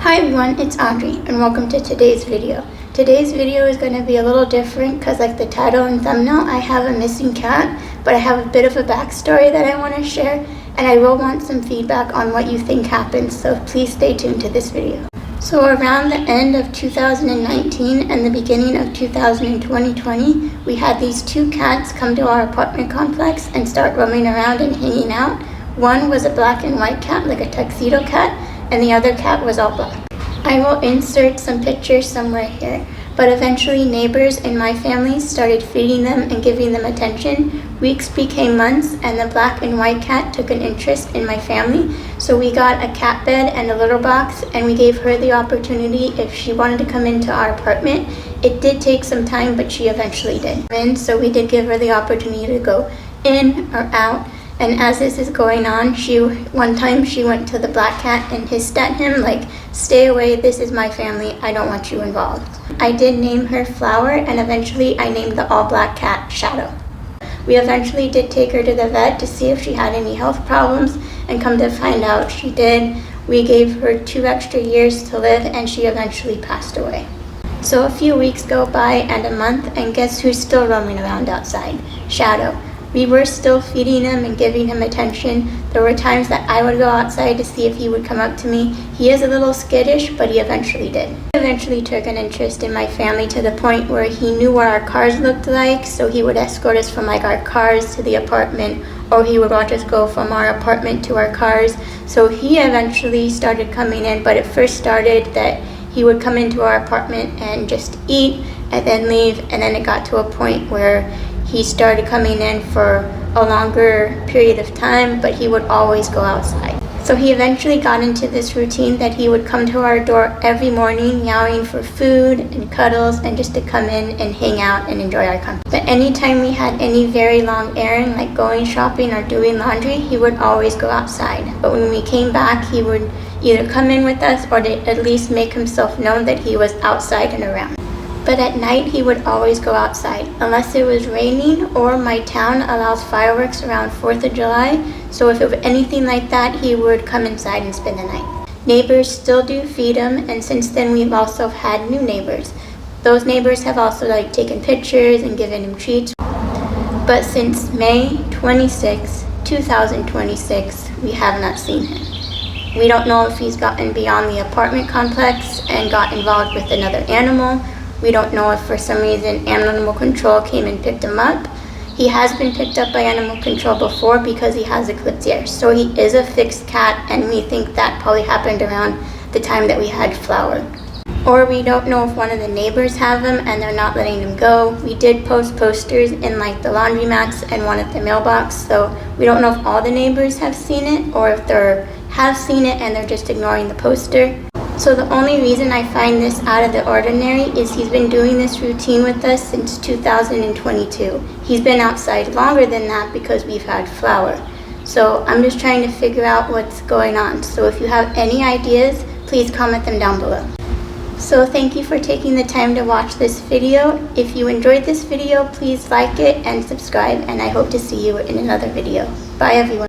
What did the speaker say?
Hi everyone, it's Audrey and welcome to today's video. Today's video is going to be a little different because like the title and thumbnail, I have a missing cat, but I have a bit of a backstory that I want to share, and I will want some feedback on what you think happened, so please stay tuned to this video. So around the end of 2019 and the beginning of 2020, we had these two cats come to our apartment complex and start roaming around and hanging out. One was a black and white cat, like a tuxedo cat, and the other cat was all black. I will insert some pictures somewhere here, but eventually neighbors in my family started feeding them and giving them attention. Weeks became months, and the black and white cat took an interest in my family, so we got a cat bed and a litter box, and we gave her the opportunity if she wanted to come into our apartment. It did take some time, but she eventually did. And so we did give her the opportunity to go in or out. And as this is going on, one time she went to the black cat and hissed at him like, "Stay away, this is my family, I don't want you involved." I did name her Flower, and eventually I named the all black cat Shadow. We eventually did take her to the vet to see if she had any health problems, and come to find out she did. We gave her 2 extra years to live, and she eventually passed away. So a few weeks go by and a month, and guess who's still roaming around outside? Shadow. We were still feeding him and giving him attention. There were times that I would go outside to see if he would come up to me. He is a little skittish, but he eventually did. He eventually took an interest in my family to the point where he knew what our cars looked like, so he would escort us from like our cars to the apartment, or he would watch us go from our apartment to our cars. So he eventually started coming in, but it first started that he would come into our apartment and just eat and then leave, and then it got to a point where he started coming in for a longer period of time, but he would always go outside. So he eventually got into this routine that he would come to our door every morning meowing for food and cuddles and just to come in and hang out and enjoy our company. But anytime we had any very long errand like going shopping or doing laundry, he would always go outside. But when we came back, he would either come in with us or to at least make himself known that he was outside and around. But at night, he would always go outside, unless it was raining or my town allows fireworks around 4th of July. So if it was anything like that, he would come inside and spend the night. Neighbors still do feed him, and since then we've also had new neighbors. Those neighbors have also taken pictures and given him treats. But since May 26, 2026, we have not seen him. We don't know if he's gotten beyond the apartment complex and got involved with another animal. We don't know if for some reason animal control came and picked him up. He has been picked up by animal control before because he has a clipped ear. So he is a fixed cat, and we think that probably happened around the time that we had Flower. Or we don't know if one of the neighbors have him and they're not letting him go. We did post posters in like the laundromats and one at the mailbox, so we don't know if all the neighbors have seen it or if they have seen it and they're just ignoring the poster. So the only reason I find this out of the ordinary is he's been doing this routine with us since 2022. He's been outside longer than that because we've had Flower. So I'm just trying to figure out what's going on. So if you have any ideas, please comment them down below. So thank you for taking the time to watch this video. If you enjoyed this video, please like it and subscribe, and I hope to see you in another video. Bye everyone.